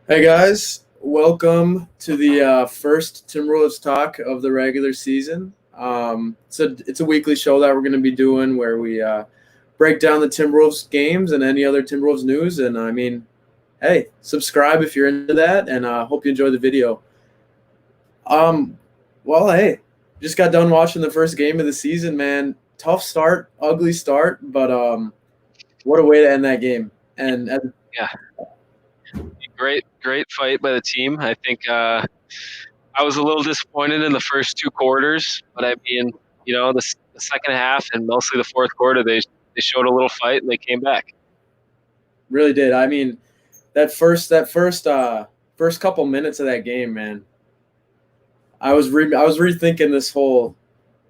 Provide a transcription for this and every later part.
Hey guys, welcome to the first Timberwolves talk of the regular season. It's a weekly show that we're going to be doing where we break down the Timberwolves games and any other Timberwolves news. And I mean, hey, subscribe if you're into that, and hope you enjoy the video. Um, hey, just got done watching the first game of the season, man. Tough start, ugly start, but what a way to end that game. And Yeah, great fight by the team. I think I was a little disappointed in the first two quarters, but I mean, the second half and mostly the fourth quarter, they showed a little fight and they came back. really did. I mean, that first couple minutes of that game, man. I was rethinking this whole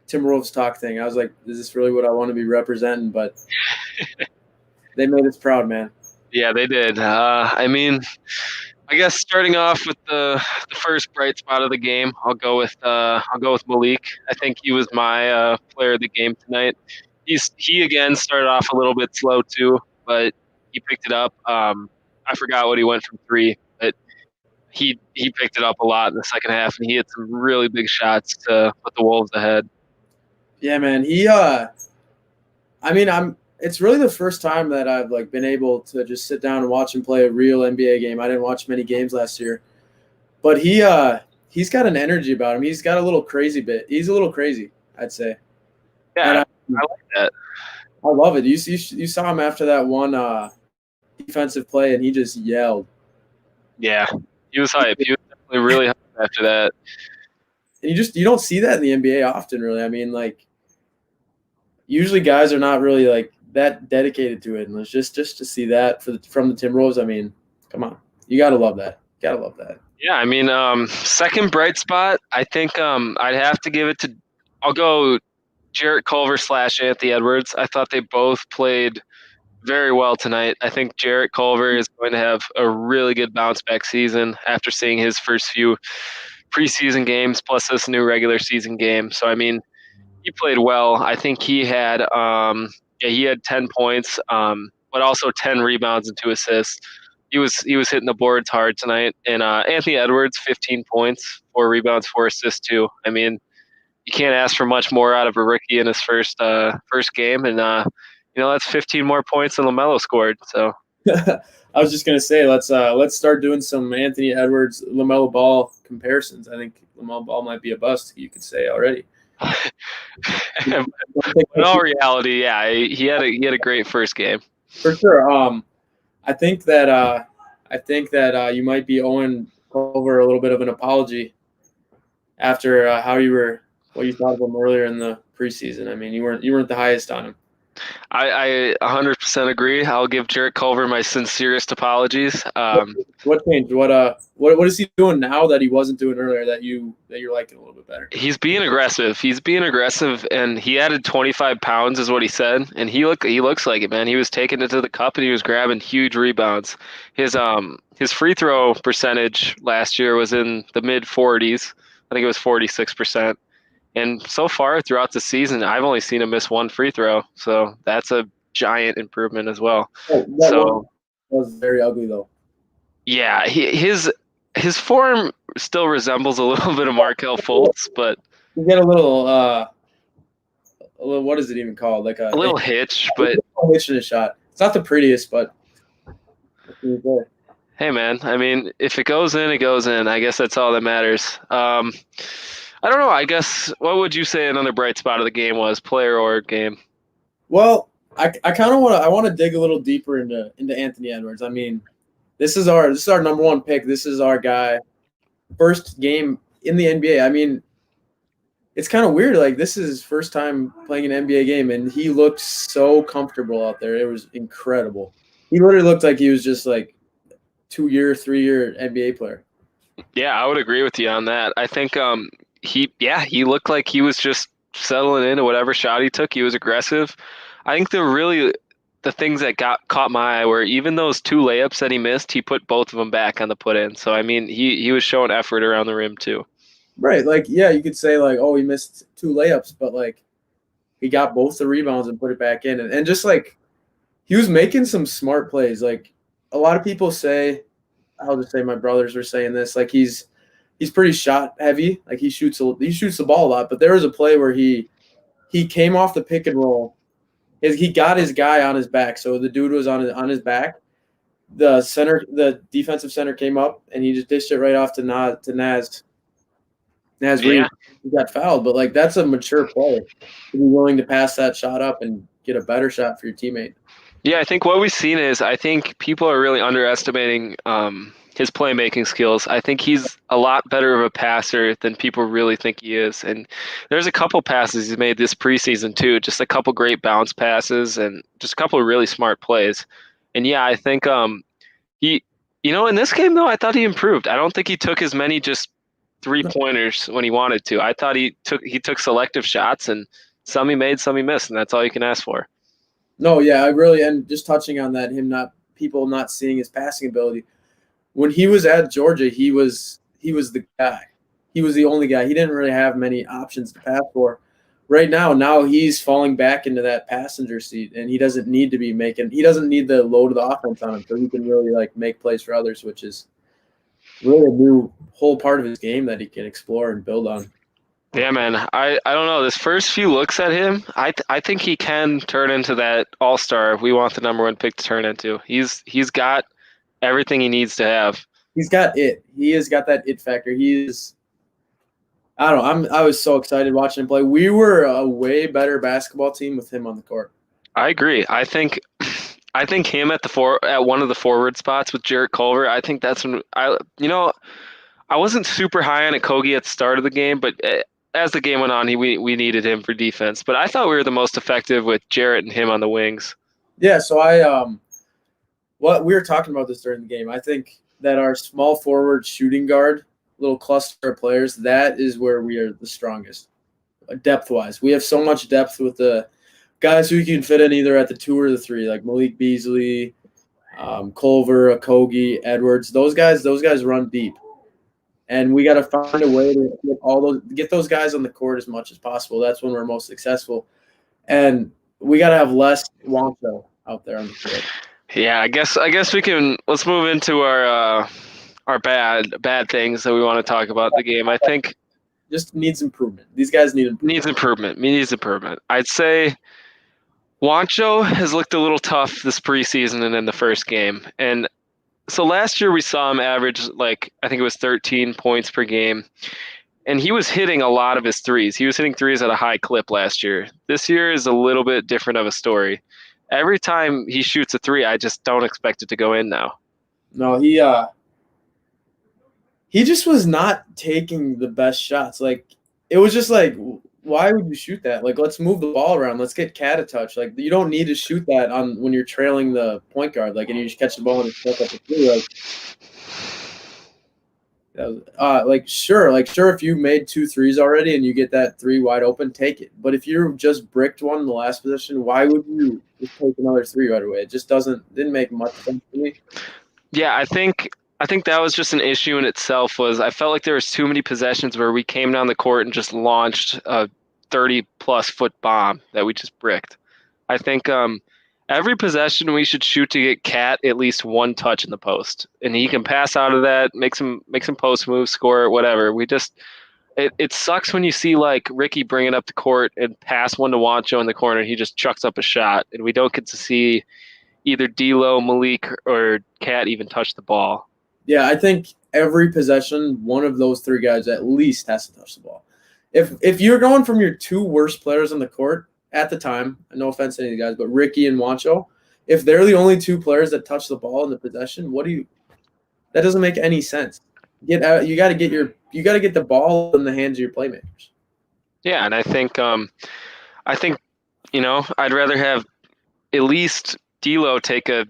Timberwolves talk thing. I was like, is this really what I want to be representing? But they made us proud, man. Yeah, they did. I mean, I guess starting off with the first bright spot of the game, I'll go with Malik. I think he was my player of the game tonight. He again started off a little bit slow too, but he picked it up. I forgot what he went from three, but he picked it up a lot in the second half, and he had some really big shots to put the Wolves ahead. Yeah, man. I mean, I'm. It's really the first time that I've like been able to just sit down and watch him play a real NBA game. I didn't watch many games last year, but he's got an energy about him. He's got a little crazy bit. He's a little crazy, I'd say, and Yeah, I like that. I love it. You saw him after that one defensive play, and he just yelled. Yeah, he was hype. He was definitely really hype after that. And you don't see that in the NBA often, really. I mean, like usually guys are not really like that dedicated to it, and it's just to see that from the Timberwolves. I mean, come on, you gotta love that. Gotta love that. Yeah, I mean, second bright spot, I think I'd have to give it to. I'll go Jarrett Culver / Anthony Edwards. I thought they both played very well tonight. I think Jarrett Culver is going to have a really good bounce back season after seeing his first few preseason games plus this new regular season game. So I mean, he played well. I think he had 10 points, but also 10 rebounds and 2 assists. He was hitting the boards hard tonight. And Anthony Edwards, 15 points, 4 rebounds, 4 assists too. I mean, you can't ask for much more out of a rookie in his first game, and that's 15 more points than LaMelo scored. So I was just gonna say let's start doing some Anthony Edwards LaMelo Ball comparisons. I think LaMelo Ball might be a bust. You could say already. in all reality, yeah, he had a great first game. For sure. I think that you might be owing over a little bit of an apology after what you thought of him earlier in the preseason. I mean, you weren't the highest on him. I 100% agree. I'll give Jarrett Culver my sincerest apologies. What changed? What is he doing now that he wasn't doing earlier that you're liking a little bit better? He's being aggressive. And he added 25 pounds, is what he said. And he looks like it, man. He was taking it to the cup and he was grabbing huge rebounds. His free throw percentage last year was in the mid 40s. I think it was 46%. And so far throughout the season, I've only seen him miss one free throw. So that's a giant improvement as well. That was very ugly though. Yeah, his form still resembles a little bit of Markelle Fultz, but you get a little what is it even called? Like a little hitch, but a hitch in a shot. It's not the prettiest, but hey, man. I mean, if it goes in, it goes in. I guess that's all that matters. I don't know. I guess what would you say another bright spot of the game was, player or game? Well, I kind of want to dig a little deeper into Anthony Edwards. I mean, this is our number one pick. This is our guy. First game in the NBA. I mean, it's kind of weird. Like this is his first time playing an NBA game, and he looked so comfortable out there. It was incredible. He literally looked like he was just like 2-year, 3-year NBA player. Yeah, I would agree with you on that. I think he looked like he was just settling into whatever shot he took. He was aggressive. I think the things that caught my eye were even those 2 layups that he missed, he put both of them back on the put in. So I mean, he was showing effort around the rim too. Right, like yeah, you could say like, oh, he missed 2 layups, but like he got both the rebounds and put it back in, and just like he was making some smart plays. Like a lot of people say I'll just say my brothers were saying this. Like he's pretty shot heavy. Like he shoots the ball a lot. But there was a play where he came off the pick and roll. He got his guy on his back, so the dude was on his back. The defensive center came up and he just dished it right off to Naz. Naz Reid. Yeah. He got fouled, but like that's a mature player to be willing to pass that shot up and get a better shot for your teammate. Yeah, I think what we've seen is I think people are really underestimating his playmaking skills. I think he's a lot better of a passer than people really think he is. And there's a couple passes he's made this preseason too, just a couple great bounce passes and just a couple of really smart plays. And yeah, I think he, in this game though, I thought he improved. I don't think he took as many just 3-pointers when he wanted to. I thought he took selective shots, and some he made, some he missed, and that's all you can ask for. No, yeah, and just touching on that, people not seeing his passing ability. When he was at Georgia, he was the guy. He was the only guy. He didn't really have many options to pass for. Right now he's falling back into that passenger seat, and he doesn't need to be he doesn't need the load of the offense on him, so he can really like make plays for others, which is really a new whole part of his game that he can explore and build on. Yeah, man. I don't know. This first few looks at him, I think he can turn into that all-star we want the number one pick to turn into. He's got everything he needs to have. He's got it. He has got that it factor. I don't know. I was so excited watching him play. We were a way better basketball team with him on the court. I agree. I think him at one of the forward spots with Jarrett Culver. I think that's when I wasn't super high on Okogie at the start of the game, but as the game went on, we needed him for defense. But I thought we were the most effective with Jarrett and him on the wings. Yeah. So we were talking about this during the game. I think that our small forward shooting guard, little cluster of players, that is where we are the strongest, depth-wise. We have so much depth with the guys who you can fit in either at the 2 or the 3, like Malik Beasley, Culver, Okogie, Edwards. Those guys run deep. And we got to find a way to get those guys on the court as much as possible. That's when we're most successful. And we got to have less Wancho out there on the court. Yeah, I guess we can. Let's move into our bad things that we want to talk about the game. I think just needs improvement. These guys need improvement. Needs improvement. I'd say Wancho has looked a little tough this preseason and in the first game. And so last year we saw him average I think it was 13 points per game. And he was hitting a lot of his threes. He was hitting threes at a high clip last year. This year is a little bit different of a story. Every time he shoots a 3, I just don't expect it to go in now. No, he just was not taking the best shots. Like it was just like, why would you shoot that? Like, let's move the ball around. Let's get Cat a touch. Like, you don't need to shoot that on when you're trailing the point guard. Like, and you just catch the ball and step up the 3. Sure, if you made 2 threes already and you get that 3 wide open, take it. But if you just bricked one in the last possession, why would you just take another 3 right away? It just didn't make much sense to me. Yeah, I think that was just an issue in itself. Was I felt like there was too many possessions where we came down the court and just launched a 30-plus foot bomb that we just bricked. I think every possession we should shoot to get Cat at least 1 touch in the post, and he can pass out of that, make some post moves, score, whatever. It sucks when you see like Ricky bringing up the court and pass one to Wancho in the corner, and he just chucks up a shot, and we don't get to see either DLO, Malik, or Cat even touch the ball. Yeah, I think every possession, one of those 3 guys at least has to touch the ball. If you're going from your 2 worst players on the court at the time, no offense to any of the guys, but Ricky and Wancho, if they're the only 2 players that touch the ball in the possession, that doesn't make any sense. You got to get the ball in the hands of your playmakers. Yeah, and I think I'd rather have at least DLO take a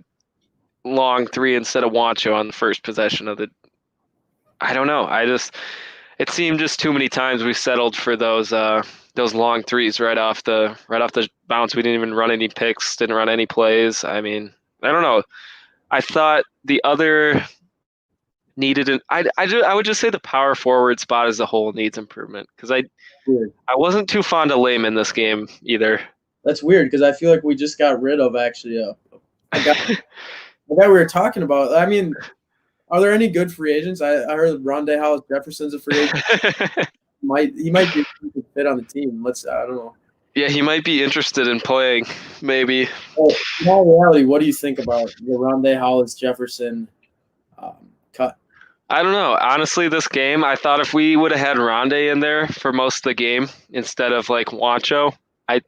long 3 instead of Wancho on the first possession of the. I don't know. It seemed just too many times we settled for those long 3s right off the bounce. We didn't even run any picks, didn't run any plays. I mean, I don't know. I thought the other needed I would just say the power forward spot as a whole needs improvement, because I wasn't too fond of Lame in this game either. That's weird, because I feel like we just got rid of actually a guy we were talking about. I mean, Are there any good free agents? I heard Rondé Hollis Jefferson's a free agent. He might be a good fit on the team. I don't know. Yeah, he might be interested in playing, maybe. Well, in all reality, what do you think about the Rondé Hollis Jefferson cut? I don't know. Honestly, this game, I thought if we would have had Rondé in there for most of the game instead of like Wancho, I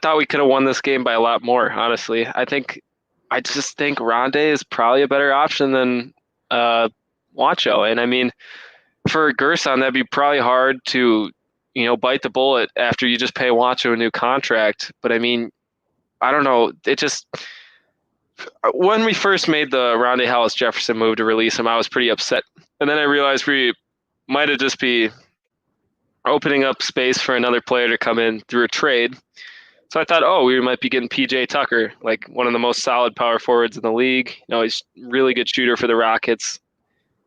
thought we could have won this game by a lot more, honestly. I just think Rondé is probably a better option than Wancho. And I mean, for Gerson, that'd be probably hard to, bite the bullet after you just pay Wancho a new contract. But I mean, I don't know. It just when we first made the Rondé Hollis Jefferson move to release him, I was pretty upset. And then I realized we might have just be opening up space for another player to come in through a trade. So I thought, we might be getting PJ Tucker, like one of the most solid power forwards in the league. He's a really good shooter for the Rockets.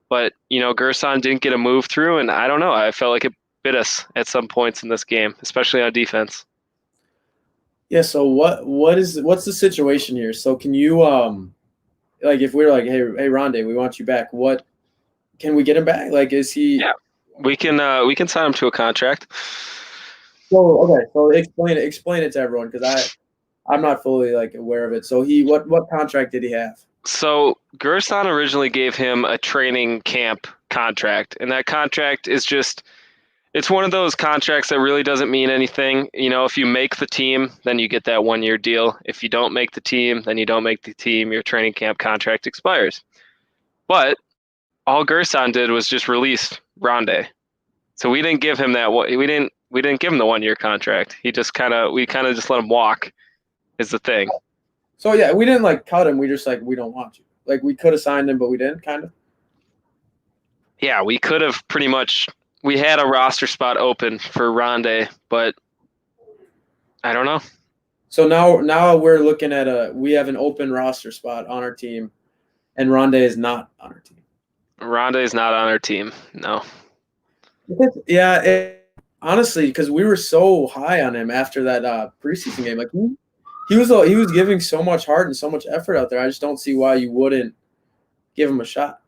But, Gerson didn't get a move through, and I don't know. I felt like it bit us at some points in this game, especially on defense. Yeah, so what's the situation here? So can you like if we're like, hey Rondé, we want you back, what can we get him back? Like is he Yeah. We can sign him to a contract. So okay, so explain it to everyone because I'm not fully like aware of it. So what contract did he have? So Gerson originally gave him a training camp contract, and that contract is just it's one of those contracts that really doesn't mean anything. If you make the team, then you get that 1-year deal. If you don't make the team, then you don't make the team. Your training camp contract expires. But all Gerson did was just release Rondé. So we didn't give him that. We didn't give him the 1-year contract. We kind of just let him walk. Is the thing. So yeah, we didn't like cut him. We just like we don't want you. Like we could have signed him, but we didn't. Kind of. Yeah, we could have pretty much. We had a roster spot open for Rondé, but I don't know. So now we're looking at we have an open roster spot on our team, and Rondé is not on our team. Rondé is not on our team. No. Yeah, honestly, because we were so high on him after that preseason game. Like he was giving so much heart and so much effort out there. I just don't see why you wouldn't give him a shot.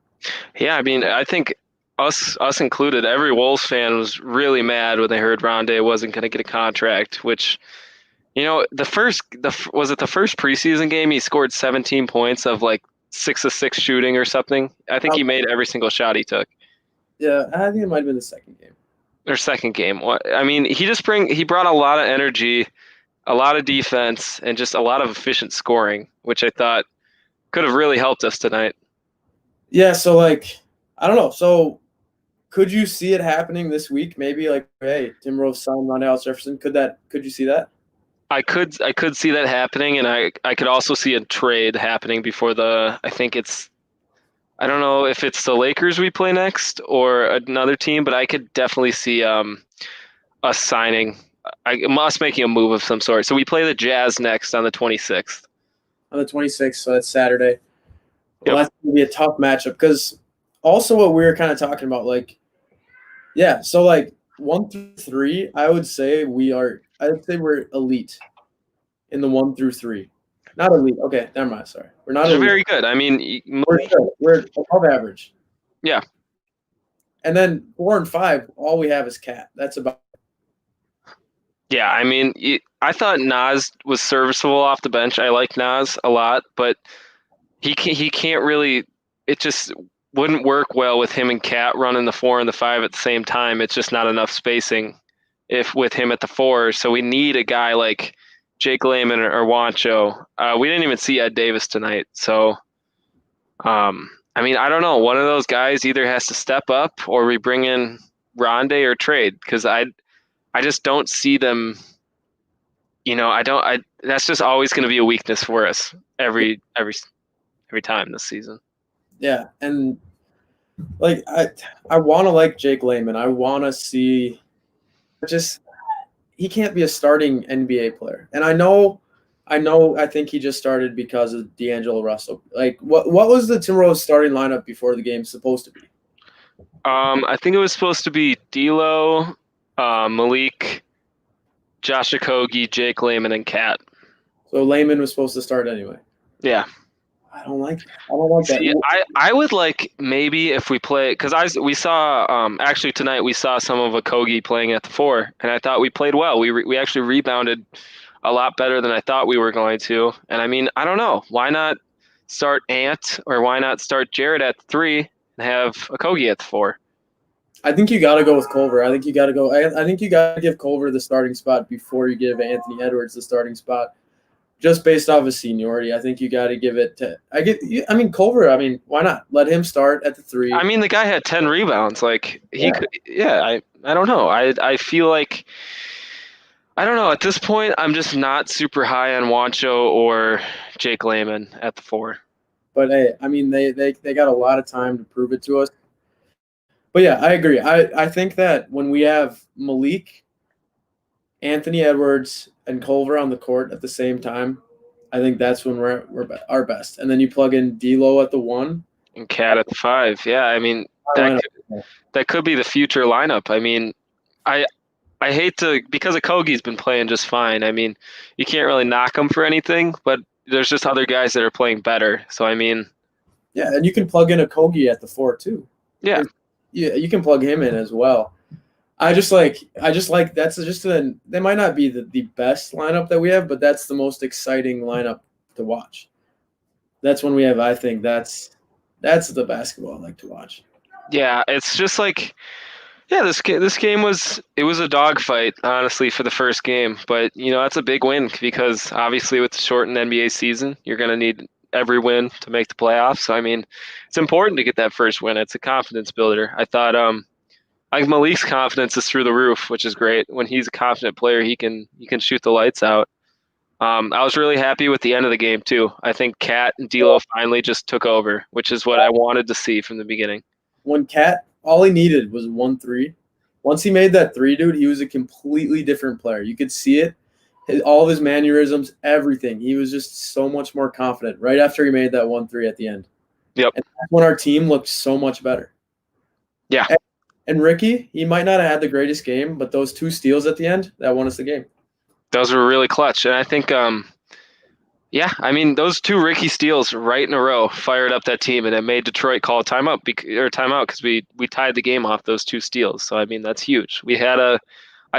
Yeah, I mean, I think us included, every Wolves fan was really mad when they heard Rondé wasn't going to get a contract. Which, the first preseason game he scored 17 points of like 6 of 6 shooting or something. I think he made every single shot he took. Yeah, I think it might have been the second game. Or second game. I mean, he brought a lot of energy, a lot of defense, and just a lot of efficient scoring, which I thought could have really helped us tonight. Yeah, so like I don't know. So could you see it happening this week? Maybe like, hey, Timberwolves signed Rondé Hollis Jefferson. Could you see that? I could see that happening, and I could also see a trade happening before I don't know if it's the Lakers we play next or another team, but I could definitely see us signing, us making a move of some sort. So we play the Jazz next on the 26th. On the 26th, so that's Saturday. Well, Yep. that's going to be a tough matchup because also what we were kind of talking about, like, yeah, so like 1 through 3, I would say we're elite in the 1 through 3. Not elite. Okay, never mind. Sorry, we're not elite. Very good. I mean, we're above average. Yeah. And then 4 and 5, all we have is Cat. That's about. Yeah, I mean, I thought Nas was serviceable off the bench. I like Nas a lot, but he can't really. It just wouldn't work well with him and Cat running the 4 and the 5 at the same time. It's just not enough spacing if with him at the 4. So we need a guy like Jake Layman or Wancho. We didn't even see Ed Davis tonight. So, I mean, I don't know. One of those guys either has to step up or we bring in Rondé or trade because I just don't see them. That's just always going to be a weakness for us every time this season. Yeah, and like I want to like Jake Layman. I want to see he can't be a starting NBA player. And I think he just started because of D'Angelo Russell. Like what was the Timberwolves starting lineup before the game supposed to be? I think it was supposed to be DLO, Malik, Josh Okogie, Jake Layman, and Cat. So Layman was supposed to start anyway. Yeah. I don't like that. I don't like See, that. I would like maybe if we play because we saw actually tonight we saw some of Okogie playing at the 4, and I thought we played well. We actually rebounded a lot better than I thought we were going to. And I mean, I don't know. Why not start Ant or why not start Jared at the 3 and have Okogie at the 4? I think you got to go with Culver. I think you got to go. I think you got to give Culver the starting spot before you give Anthony Edwards the starting spot, just based off of seniority. I think you got to give it to. I mean, Culver. I mean, why not let him start at the 3? I mean, the guy had 10 rebounds. Like he could. Yeah. I don't know. I feel like. I don't know. At this point, I'm just not super high on Wancho or Jake Layman at the 4. But hey, I mean, they got a lot of time to prove it to us. But yeah, I agree. I think that when we have Malik, Anthony Edwards, and Culver on the court at the same time, I think that's when we're our best. And then you plug in DLO at the 1 and Cat at the 5. Yeah, I mean that could be the future lineup. I mean, I hate to because Okogie's been playing just fine. I mean, you can't really knock him for anything, but there's just other guys that are playing better. So I mean, yeah, and you can plug in Okogie at the 4 too. Yeah. Yeah, you can plug him in as well. I just like that's just they might not be the best lineup that we have, but that's the most exciting lineup to watch. That's when we have. I think that's the basketball I like to watch. Yeah, it's just like, yeah, this game was a dogfight, honestly, for the first game. But that's a big win because obviously with the shortened NBA season, you're gonna need every win to make the playoffs. So I mean, it's important to get that first win. It's a confidence builder. I thought like Malik's confidence is through the roof, which is great. When he's a confident player, he can shoot the lights out. I was really happy with the end of the game too. I think Cat and D'Lo finally just took over, which is what I wanted to see from the beginning. When Cat, all he needed was 1-3. Once he made that 3, dude, he was a completely different player. You could see it. All of his mannerisms, everything. He was just so much more confident right after he made that 1-3 at the end. Yep. And that's when our team looked so much better. Yeah. And Ricky, he might not have had the greatest game, but those 2 steals at the end, that won us the game. Those were really clutch. And I think, yeah, I mean, those 2 Ricky steals right in a row fired up that team, and it made Detroit call a timeout because we tied the game off those 2 steals. So, I mean, that's huge. I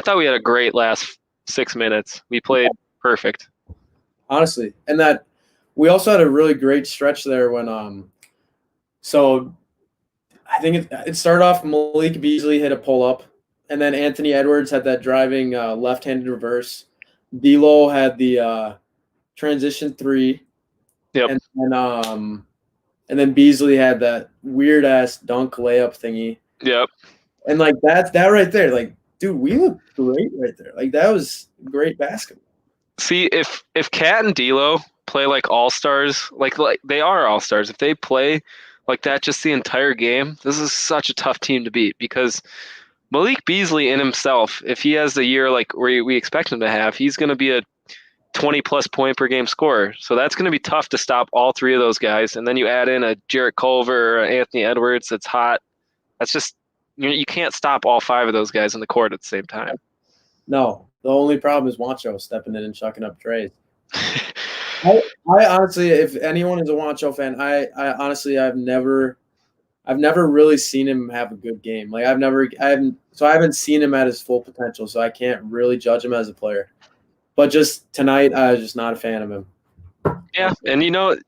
thought we had a great last 6 minutes. We played perfect. Honestly. And that we also had a really great stretch there when so I think it started off Malik Beasley hit a pull-up, and then Anthony Edwards had that driving left-handed reverse. D'Lo had the transition 3. Yep. And then Beasley had that weird-ass dunk layup thingy. Yep. And, like, that right there, like, dude, we look great right there. Like, that was great basketball. See, if Cat and D'Lo play like all-stars, like they are all-stars, if they play like that just the entire game, this is such a tough team to beat because Malik Beasley in himself, if he has the year like we expect him to have, he's going to be a 20-plus point per game scorer. So that's going to be tough to stop all 3 of those guys. And then you add in a Jarrett Culver or Anthony Edwards that's hot. That's just you can't stop all 5 of those guys in the court at the same time. No, the only problem is Wancho stepping in and chucking up trays. I honestly, if anyone is a Wancho fan, I honestly I've never really seen him have a good game. Like I haven't seen him at his full potential, so I can't really judge him as a player. But just tonight, I was just not a fan of him. Yeah, and I don't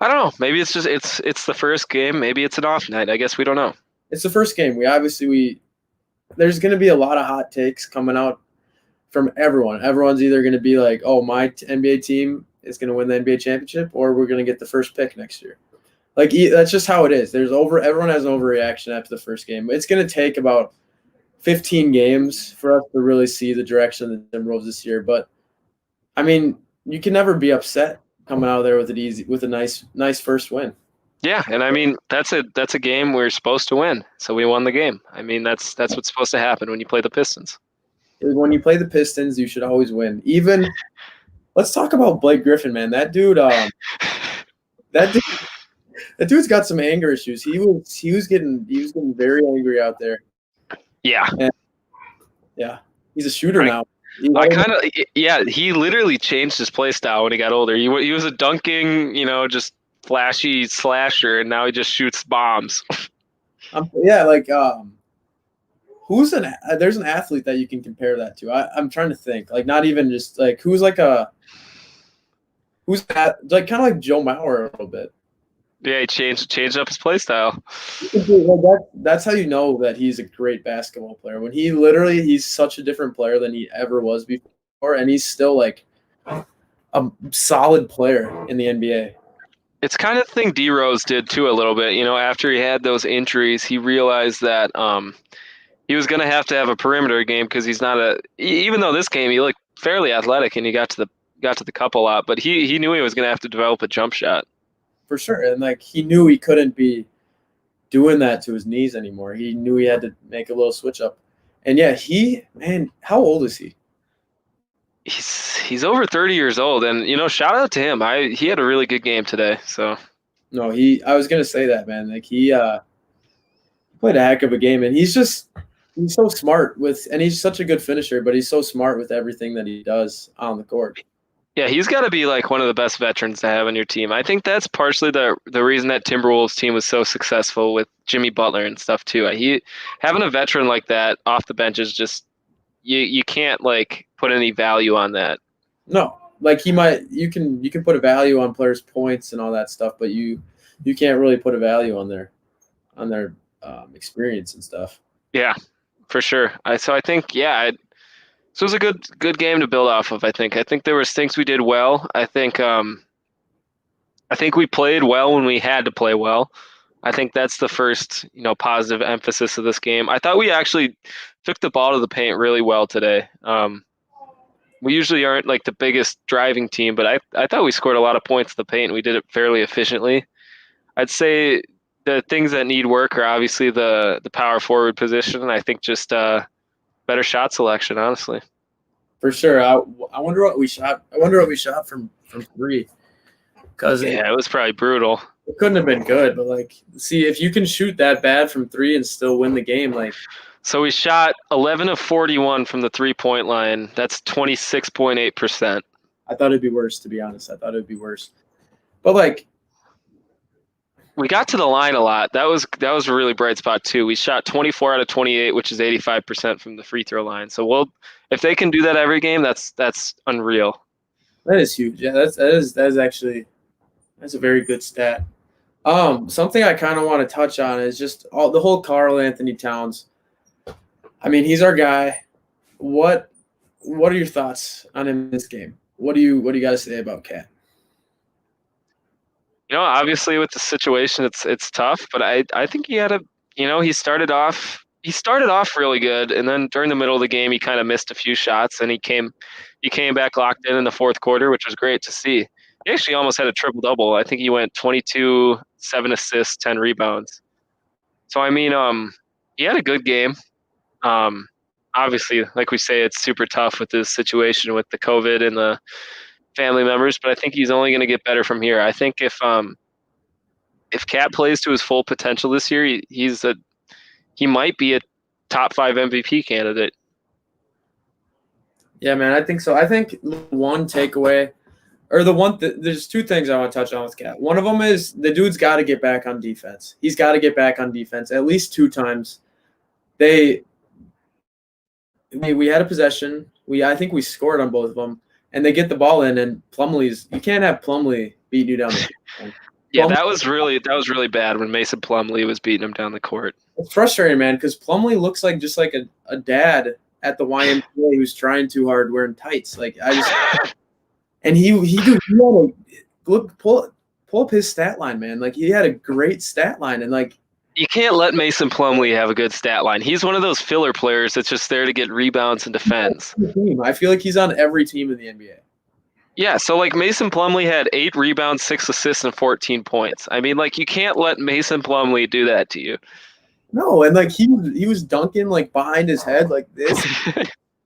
know. Maybe it's just it's the first game. Maybe it's an off night. I guess we don't know. It's the first game. There's going to be a lot of hot takes coming out from everyone. Everyone's either going to be like, "Oh, my NBA team is going to win the NBA championship," or we're going to get the first pick next year. Like that's just how it is. Everyone has an overreaction after the first game. It's going to take about 15 games for us to really see the direction of the Timberwolves this year. But I mean, you can never be upset coming out of there with a nice first win. Yeah, and I mean that's a game we're supposed to win, so we won the game. I mean that's what's supposed to happen when you play the Pistons. When you play the Pistons, you should always win. Even let's talk about Blake Griffin, man. That dude, that dude's got some anger issues. He was getting very angry out there. Yeah. And, yeah. He's a shooter now. He literally changed his play style when he got older. He was a dunking, just flashy slasher, and now he just shoots bombs. Yeah, like there's an athlete that you can compare that to. I'm trying to think, like not even just like like kind of like Joe Mauer a little bit. Yeah, he changed up his play style. Like that's how you know that he's a great basketball player. When he's such a different player than he ever was before, and he's still like a solid player in the NBA. It's kind of the thing D Rose did too a little bit. You know, after he had those injuries, he realized that he was going to have a perimeter game because he's not even though this game he looked fairly athletic and he got to the cup a lot, but he knew he was going to have to develop a jump shot. For sure. And like he knew he couldn't be doing that to his knees anymore. He knew he had to make a little switch up. And yeah, how old is he? He's over 30 years old, and you know, shout out to him. He had a really good game today. So no, I was gonna say that, man. Like he played a heck of a game, and he's so smart and he's such a good finisher, but he's so smart with everything that he does on the court. Yeah, he's got to be like one of the best veterans to have on your team. I think that's partially the reason that Timberwolves team was so successful with Jimmy Butler and stuff too. Having a veteran like that off the bench is just you can't like put any value on that. No, like you can put a value on players' points and all that stuff, but you can't really put a value on their experience and stuff. Yeah, for sure. So I think so it was a good game to build off of. I think there was things we did well. I think we played well when we had to play well. I think that's the first, positive emphasis of this game. I thought we actually took the ball to the paint really well today. We usually aren't like the biggest driving team, but I thought we scored a lot of points in the paint and we did it fairly efficiently. I'd say the things that need work are obviously the power forward position, and I think just better shot selection, honestly. For sure. I wonder what we shot. I wonder what we shot from three. Because it was probably brutal. It couldn't have been good, but like, see if you can shoot that bad from three and still win the game. Like, so we shot 11 of 41 from the 3-point line. That's 26.8%. I thought it'd be worse, to be honest. I thought it'd be worse, but like, we got to the line a lot. That was a really bright spot too. We shot 24 out of 28, which is 85% from the free throw line. So if they can do that every game, that's unreal. That is huge. Yeah, that is actually a very good stat. Something I kind of want to touch on is just the whole Karl Anthony Towns. I mean, he's our guy. What are your thoughts on him in this game? What do you got to say about Cat? Obviously with the situation, it's tough, but I think he had he started off really good, and then during the middle of the game, he kind of missed a few shots, and he came back locked in the fourth quarter, which was great to see. He actually almost had a triple-double. I think he went 22, 7 assists, 10 rebounds. So, I mean, he had a good game. Obviously, like we say, it's super tough with this situation with the COVID and the family members, but I think he's only going to get better from here. I think if Cat plays to his full potential this year, he might be a top 5 MVP candidate. Yeah, man, I think so. I think one takeaway, or there's two things I want to touch on with Cat. One of them is the dude's got to get back on defense. He's got to get back on defense at least 2 times. We had a possession. I think we scored on both of them, and they get the ball in, and you can't have Plumlee beating you down the court. Yeah, that was really bad when Mason Plumlee was beating him down the court. It's frustrating, man, because Plumlee looks like just like a dad at the YMCA who's trying too hard wearing tights. Like and he had to pull up his stat line, man. Like he had a great stat line, and like you can't let Mason Plumlee have a good stat line. He's one of those filler players that's just there to get rebounds and defends. I feel like he's on every team in the NBA. Yeah, so like Mason Plumlee had 8 rebounds, 6 assists, and 14 points. I mean, like you can't let Mason Plumlee do that to you. No, and like he was dunking like behind his head like this.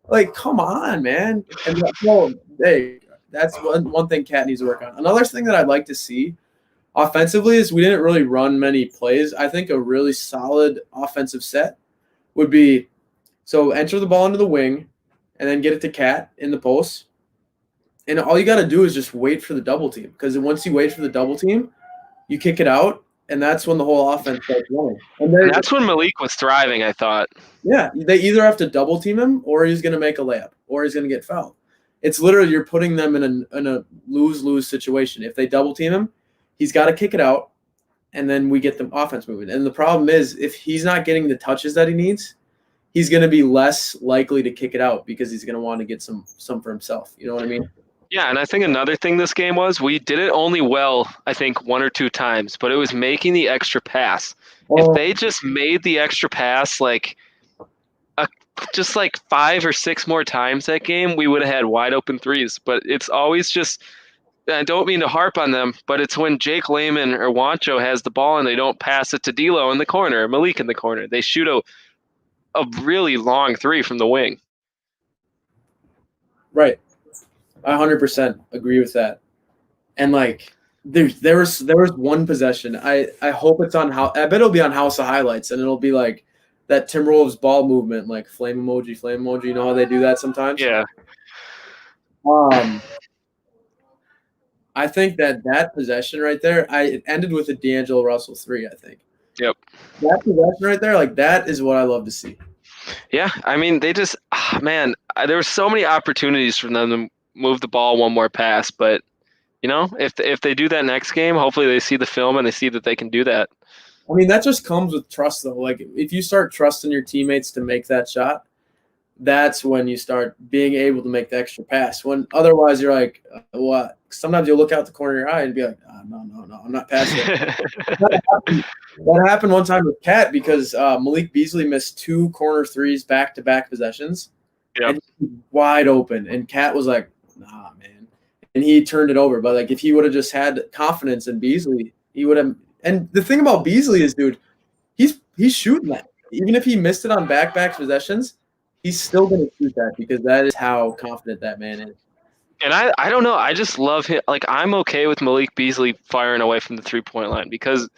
Like, come on, man. And that's one thing Cat needs to work on. Another thing that I'd like to see offensively is we didn't really run many plays. I think a really solid offensive set would be enter the ball into the wing and then get it to Cat in the post. And all you got to do is just wait for the double team, because once you wait for the double team, you kick it out, and that's when the whole offense starts running. And And that's when Malik was thriving, I thought. yeah, they either have to double team him, or he's going to make a layup, or he's going to get fouled. It's literally you're putting them in a lose-lose situation. If they double team him, he's got to kick it out, and then we get the offense moving. And the problem is, if he's not getting the touches that he needs, he's going to be less likely to kick it out because he's going to want to get some for himself. You know what I mean? Yeah, and I think another thing this game was we did it only well, I think, 1 or 2 times, but it was making the extra pass. If they just made the extra pass just like 5 or 6 more times that game, we would have had wide open threes. But it's always just, I don't mean to harp on them, but it's when Jake Layman or Wancho has the ball and they don't pass it to DLO in the corner, or Malik in the corner. They shoot a really long three from the wing. Right. I 100% agree with that. And like there was one possession. I hope it's on how I bet it'll be on House of Highlights, and it'll be like that Timberwolves ball movement, like flame emoji. You know how they do that sometimes? Yeah. I think that possession right there, it ended with a D'Angelo Russell 3, I think. Yep. That possession right there, like that is what I love to see. Yeah, I mean, they just, man, there were so many opportunities for them to move the ball one more pass, but you know, if they do that next game, hopefully they see the film and they see that they can do that. I mean, that just comes with trust, though. Like, if you start trusting your teammates to make that shot, that's when you start being able to make the extra pass. When otherwise you're like, what? Sometimes you'll look out the corner of your eye and be like, no, I'm not passing it. That happened one time with Cat because Malik Beasley missed 2 corner threes back-to-back possessions. Yep. And he was wide open. And Cat was like, nah, man. And he turned it over. But, like, if he would have just had confidence in Beasley, he would have – and the thing about Beasley is, dude, he's shooting that. Even if he missed it on back-to-back possessions, he's still going to shoot that because that is how confident that man is. And I don't know. I just love him. Like, I'm okay with Malik Beasley firing away from the three-point line because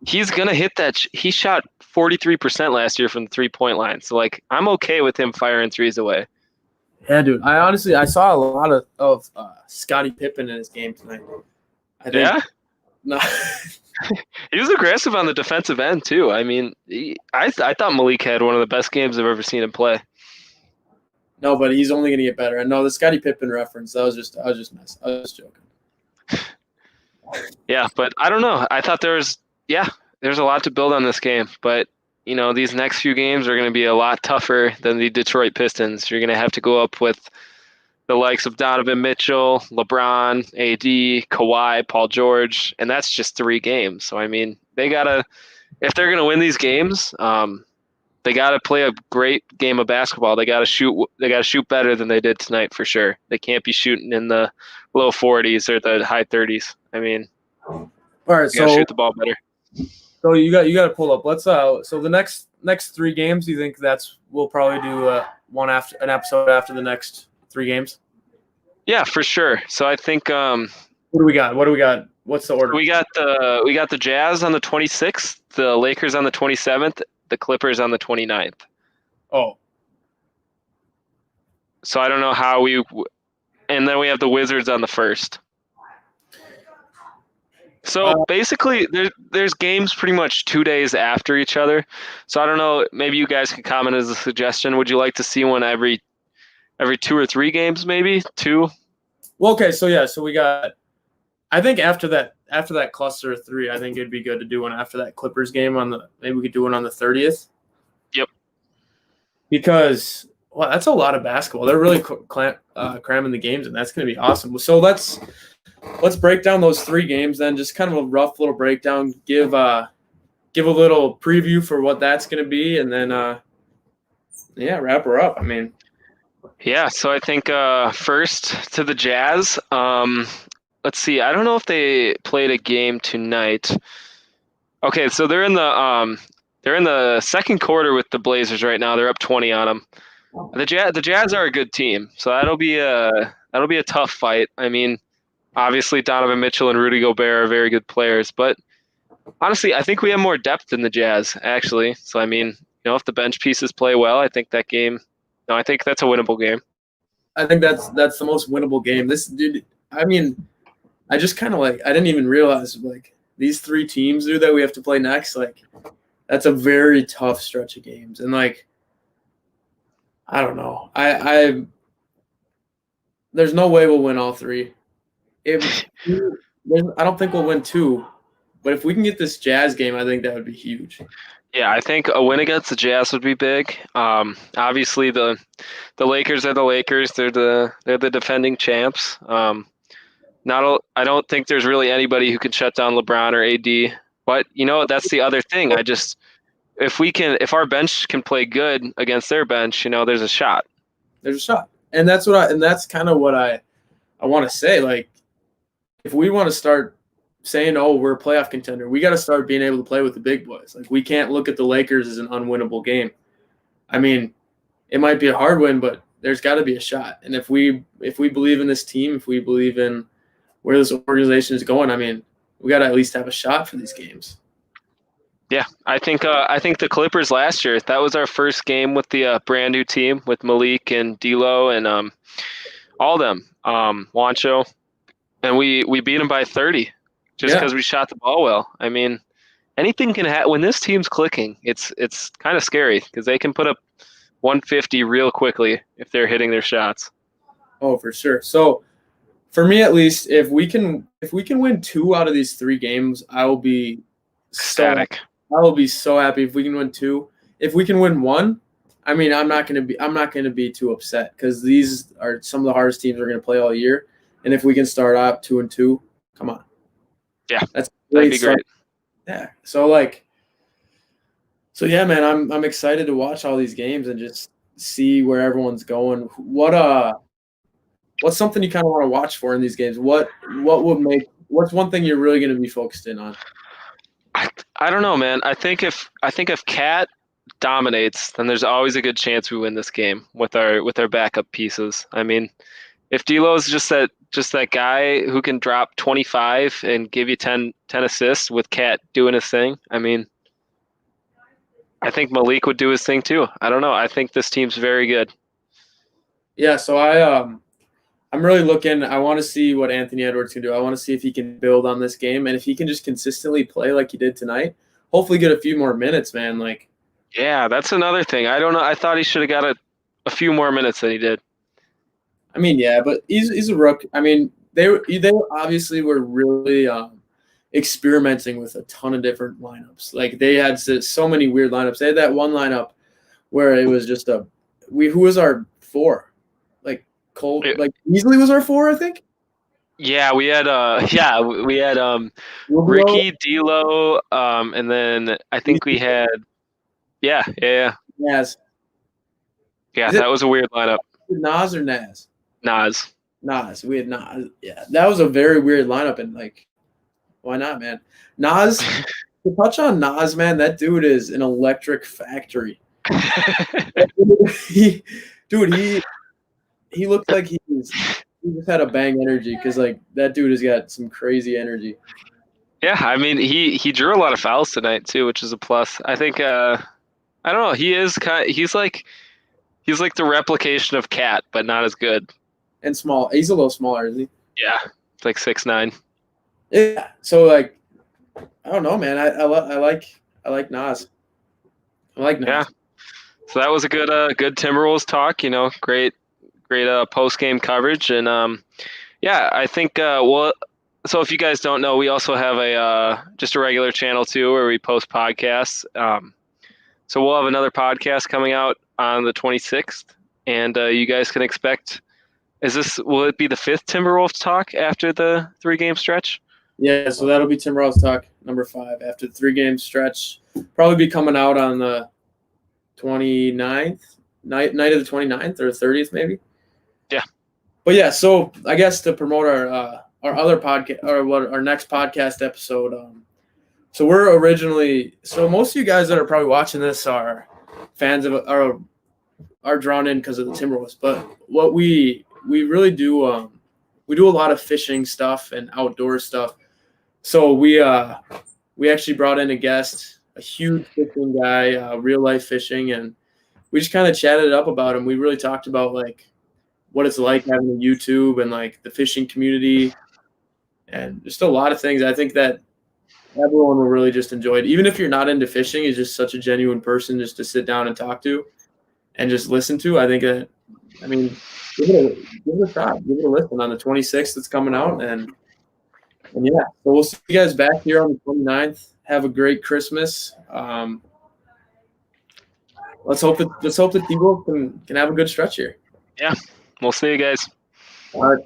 he's going to hit that. He shot 43% last year from the three-point line. So, like, I'm okay with him firing threes away. Yeah, dude. I saw a lot of Scottie Pippen in his game tonight. I think, yeah? No. He was aggressive on the defensive end, too. I mean, I thought Malik had one of the best games I've ever seen him play. No, but he's only going to get better. And no, the Scottie Pippen reference, I was just joking. Yeah, but I don't know. I thought there's a lot to build on this game. But, you know, these next few games are going to be a lot tougher than the Detroit Pistons. You're going to have to go up with the likes of Donovan Mitchell, LeBron, AD, Kawhi, Paul George, and that's just 3 games. So, I mean, they got to – if they're going to win these games, they got to play a great game of basketball. They got to shoot better than they did tonight for sure. They can't be shooting in the low 40s or the high 30s. I mean, all right, so shoot the ball better. So you got to pull up. Let's so the next 3 games, you think we'll probably do an episode after the next 3 games? Yeah, for sure. So I think what do we got? What's the order? We got the Jazz on the 26th, the Lakers on the 27th, the Clippers on the 29th. Oh. So I don't know how and then we have the Wizards on the 1st. So basically, there's games pretty much 2 days after each other. So I don't know. Maybe you guys can comment as a suggestion. Would you like to see one every 2 or 3 games? Maybe 2. Well, okay. So yeah. So we got. I think after that cluster of 3, I think it'd be good to do one after that Clippers game maybe we could do one on the 30th. Yep. Because that's a lot of basketball. They're really cramming the games, and that's going to be awesome. So let's break down those 3 games then. Just kind of a rough little breakdown. Give a little preview for what that's going to be, and then wrap her up. I mean. Yeah. So I think first to the Jazz. Let's see. I don't know if they played a game tonight. Okay, so they're in the second quarter with the Blazers right now. They're up 20 on them. The Jazz are a good team, so that'll be a tough fight. I mean, obviously Donovan Mitchell and Rudy Gobert are very good players, but honestly, I think we have more depth than the Jazz actually. So I mean, you know, if the bench pieces play well, I think that game. No, I think that's a winnable game. I think that's the most winnable game. This dude. I mean. I just kind of I didn't even realize these three teams, dude, that we have to play next, like, that's a very tough stretch of games. And, like, I don't know. There's no way we'll win all three. I don't think we'll win two, but if we can get this Jazz game, I think that would be huge. Yeah, I think a win against the Jazz would be big. Obviously, the Lakers are the Lakers. They're the defending champs. I don't think there's really anybody who can shut down LeBron or AD. But that's the other thing. If our bench can play good against their bench, there's a shot. There's a shot, and that's kind of what I want to say. Like, if we want to start saying, "Oh, we're a playoff contender," we got to start being able to play with the big boys. Like, we can't look at the Lakers as an unwinnable game. I mean, it might be a hard win, but there's got to be a shot. And if we believe in this team, if we believe in where this organization is going, I mean, we got to at least have a shot for these games. Yeah, I think the Clippers last year, that was our first game with the brand new team with Malik and DLO and all of them, Juancho, and we beat them by 30 just because we shot the ball well. I mean, anything can happen when this team's clicking. It's kind of scary because they can put up 150 real quickly if they're hitting their shots. Oh, for sure. So, for me at least, if we can win 2 out of these 3 games, I will be ecstatic. I will be so happy if we can win 2. If we can win 1, I mean, I'm not going to be too upset because these are some of the hardest teams we're going to play all year. And if we can start out 2-2, come on. Yeah, that'd be great. Yeah. So yeah, man, I'm excited to watch all these games and just see where everyone's going. What's something you kind of want to watch for in these games? What's one thing you're really going to be focused in on? I don't know, man. I think if Cat dominates, then there's always a good chance we win this game with our backup pieces. I mean, if D'Lo is just that guy who can drop 25 and give you 10 assists with Cat doing his thing, I mean, I think Malik would do his thing too. I don't know. I think this team's very good. Yeah, so I'm really looking. I want to see what Anthony Edwards can do. I want to see if he can build on this game and if he can just consistently play like he did tonight. Hopefully, get a few more minutes, man. Like, yeah, that's another thing. I don't know. I thought he should have got a few more minutes than he did. I mean, yeah, but he's a rook. I mean, they obviously were really experimenting with a ton of different lineups. Like, they had so many weird lineups. They had that one lineup where it was just who was our 4? Cole, like, Beasley was our 4, I think. Yeah, we had Ricky, D'Lo, and then I think we had Naz. Yeah, that was a weird lineup. Naz or Naz? Naz. We had Naz. Yeah, that was a very weird lineup, and like, why not, man? Naz. To touch on Naz, man, that dude is an electric factory. He looked like he just had a bang energy because, like, that dude has got some crazy energy. Yeah, I mean, he drew a lot of fouls tonight too, which is a plus. I think I don't know. He's like the replication of Cat, but not as good. And small. He's a little smaller, isn't he? Yeah, it's like 6'9". Yeah. So, like, I don't know, man. I like Naz. I like Naz. Yeah. So that was a good Timberwolves talk. Great post-game coverage. And, I think, so if you guys don't know, we also have just a regular channel too where we post podcasts. So we'll have another podcast coming out on the 26th. And you guys can expect, will it be the 5th Timberwolves talk after the 3-game stretch? Yeah, so that'll be Timberwolves talk number 5 after the 3-game stretch. Probably be coming out on the 29th, night of the 29th or 30th maybe. Yeah. But yeah, so I guess to promote our other podcast or our next podcast episode, so most of you guys that are probably watching this are fans of are drawn in because of the Timberwolves. But what we really do, we do a lot of fishing stuff and outdoor stuff. So we actually brought in a guest, a huge fishing guy, real life fishing, and we just kind of chatted up about him. We really talked about like what it's like having a YouTube and like the fishing community and just a lot of things. I think that everyone will really just enjoy it. Even if you're not into fishing, he's just such a genuine person just to sit down and talk to and just listen to. I think, give it a shot. Give it a listen on the 26th that's coming out. And yeah, so we'll see you guys back here on the 29th. Have a great Christmas. Let's hope that T-Wolves can have a good stretch here. Yeah, we'll see you guys. All right.